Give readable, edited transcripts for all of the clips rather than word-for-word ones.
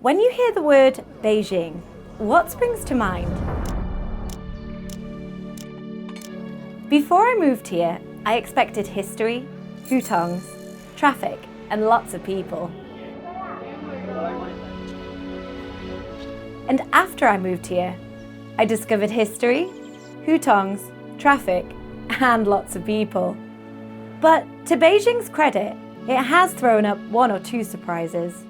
When you hear the word Beijing, what springs to mind? Before I moved here, I expected history, hutongs, traffic, and lots of people. And after I moved here, I discovered history, hutongs, traffic, and lots of people. But to Beijing's credit, it has thrown up one or two surprises.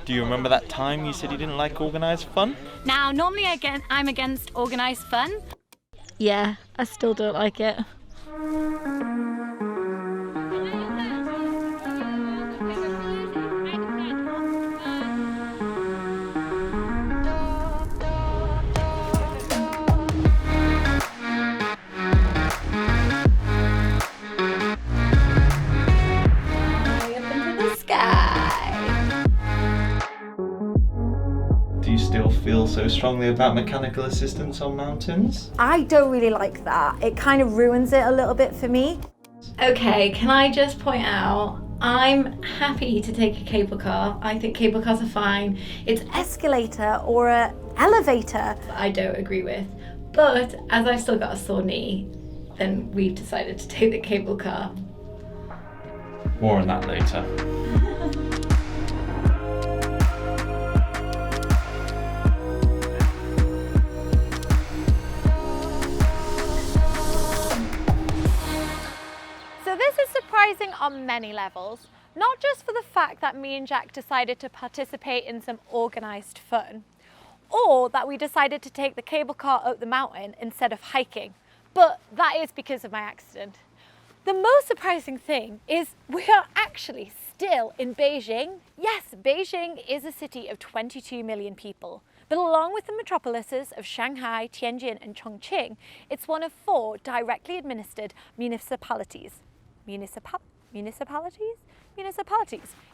Do you remember that time you said you didn't like organised fun? Now, normally I'm against organised fun. Yeah, I still don't like it. Do you still feel so strongly about mechanical assistance on mountains? I don't really like that. It kind of ruins it a little bit for me. Okay, can I just point out, I'm happy to take a cable car. I think cable cars are fine. It's Escalator or an elevator. I don't agree with. But as I've still got a sore knee, then we've decided to take the cable car. More on that later. So this is surprising on many levels, not just for the fact that me and Jack decided to participate in some organised fun, or that we decided to take the cable car up the mountain instead of hiking, but that is because of my accident. The most surprising thing is we are actually still in Beijing. Yes, Beijing is a city of 22 million people, but along with the metropolises of Shanghai, Tianjin and Chongqing, it's one of 4 directly administered municipalities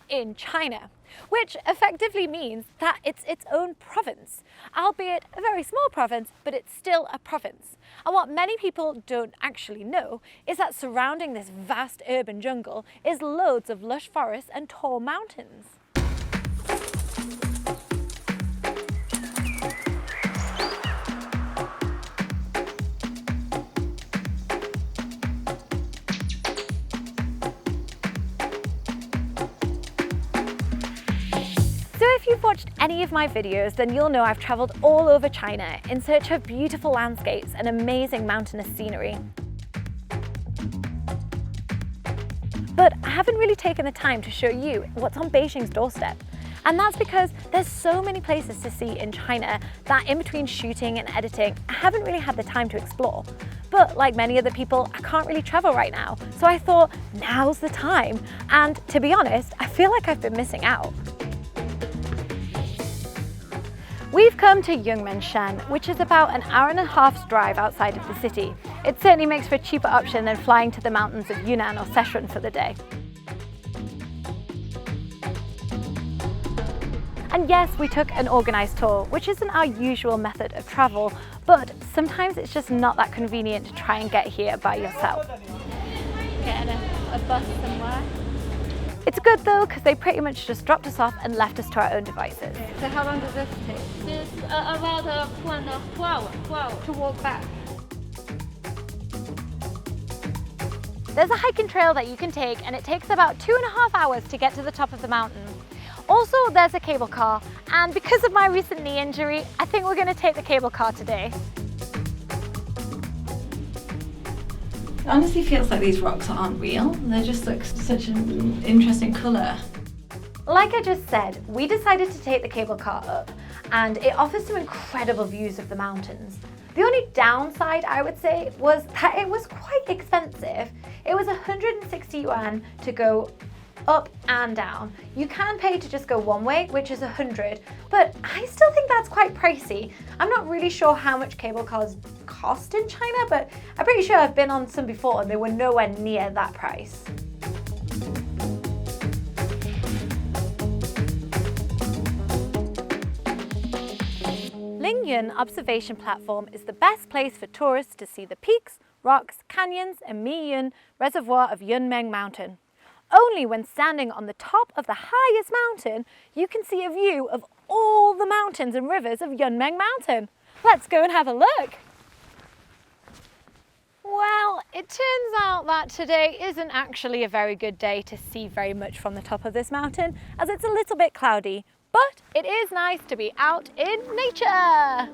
in China, which effectively means that it's its own province, albeit a very small province, but it's still a province. And what many people don't actually know is that surrounding this vast urban jungle is loads of lush forests and tall mountains. So if you've watched any of my videos, then you'll know I've travelled all over China in search of beautiful landscapes and amazing mountainous scenery. But I haven't really taken the time to show you what's on Beijing's doorstep. And that's because there's so many places to see in China that in between shooting and editing, I haven't really had the time to explore. But like many other people, I can't really travel right now. So I thought, now's the time. And to be honest, I feel like I've been missing out. We've come to Youngmanshan, which is about an hour-and-a-half's drive outside of the city. It certainly makes for a cheaper option than flying to the mountains of Yunnan or Sichuan for the day. And yes, we took an organised tour, which isn't our usual method of travel, but sometimes it's just not that convenient to try and get here by yourself. Get a bus somewhere. It's good though, because they pretty much just dropped us off and left us to our own devices. So how long does this take? It's about 2 hours to walk back. There's a hiking trail that you can take and it takes about 2.5 hours to get to the top of the mountain. Also, there's a cable car, and because of my recent knee injury, I think we're going to take the cable car today. It honestly feels like these rocks aren't real. They just look such an interesting colour. Like I just said, we decided to take the cable car up, and it offers some incredible views of the mountains. The only downside, I would say, was that it was quite expensive. It was 160 yuan to go up and down. You can pay to just go one way, which is 100, but I still think that's quite pricey. I'm not really sure how much cable cars cost in China, but I'm pretty sure I've been on some before and they were nowhere near that price. Lingyun Observation Platform is the best place for tourists to see the peaks, rocks, canyons and Miyun Reservoir of Yunmeng Mountain. Only when standing on the top of the highest mountain, you can see a view of all the mountains and rivers of Yunmeng Mountain. Let's go and have a look. Well, it turns out that today isn't actually a very good day to see very much from the top of this mountain, as it's a little bit cloudy. But it is nice to be out in nature.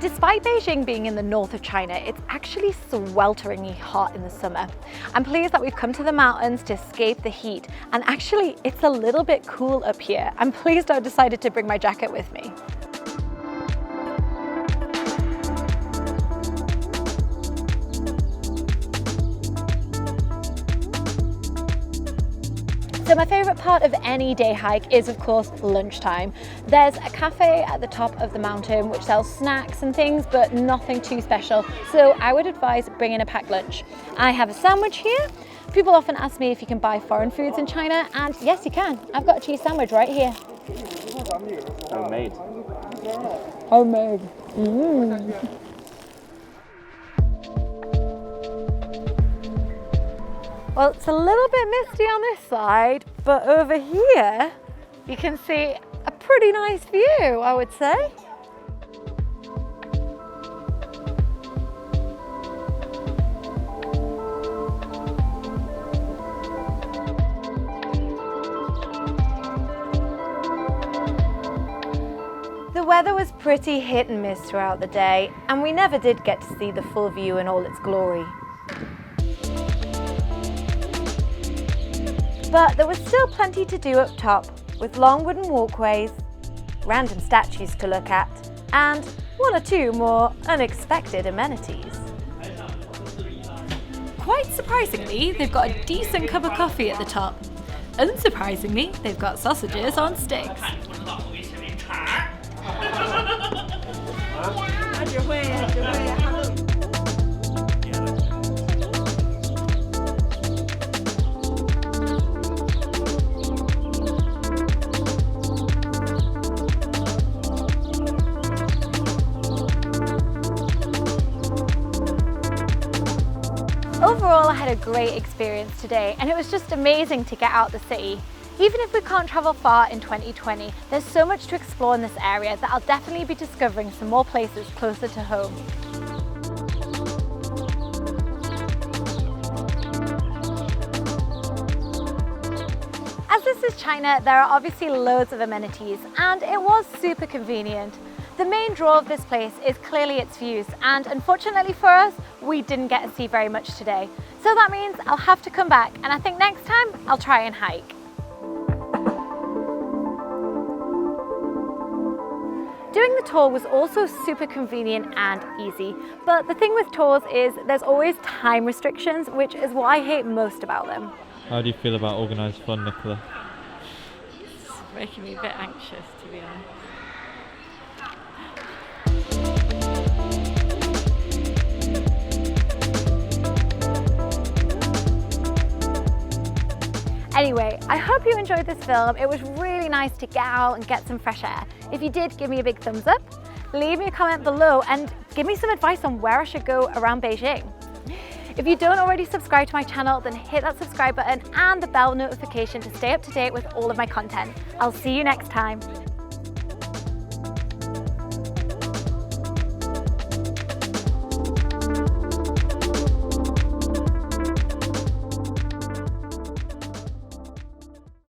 Despite Beijing being in the north of China, it's actually swelteringly hot in the summer. I'm pleased that we've come to the mountains to escape the heat, and actually it's a little bit cool up here. I'm pleased I decided to bring my jacket with me. So my favourite part of any day hike is of course lunchtime. There's a cafe at the top of the mountain which sells snacks and things, but nothing too special. So I would advise bringing a packed lunch. I have a sandwich here. People often ask me if you can buy foreign foods in China, and yes you can. I've got a cheese sandwich right here. Homemade. Homemade. Mm. Well, it's a little bit misty on this side, but over here you can see a pretty nice view, I would say. The weather was pretty hit and miss throughout the day, and we never did get to see the full view in all its glory. But there was still plenty to do up top, with long wooden walkways, random statues to look at, and one or two more unexpected amenities. Quite surprisingly, they've got a decent cup of coffee at the top. Unsurprisingly, they've got sausages on sticks. Overall, I had a great experience today, and it was just amazing to get out the city. Even if we can't travel far in 2020, there's so much to explore in this area that I'll definitely be discovering some more places closer to home. As this is China, there are obviously loads of amenities, and it was super convenient. The main draw of this place is clearly its views, and unfortunately for us, we didn't get to see very much today. So that means I'll have to come back, and I think next time I'll try and hike. Doing the tour was also super convenient and easy, but the thing with tours is there's always time restrictions, which is what I hate most about them. How do you feel about organised fun, Nicola? It's making me a bit anxious, to be honest. Anyway, I hope you enjoyed this film. It was really nice to get out and get some fresh air. If you did, give me a big thumbs up, leave me a comment below, and give me some advice on where I should go around Beijing. If you don't already subscribe to my channel, then hit that subscribe button and the bell notification to stay up to date with all of my content. I'll see you next time.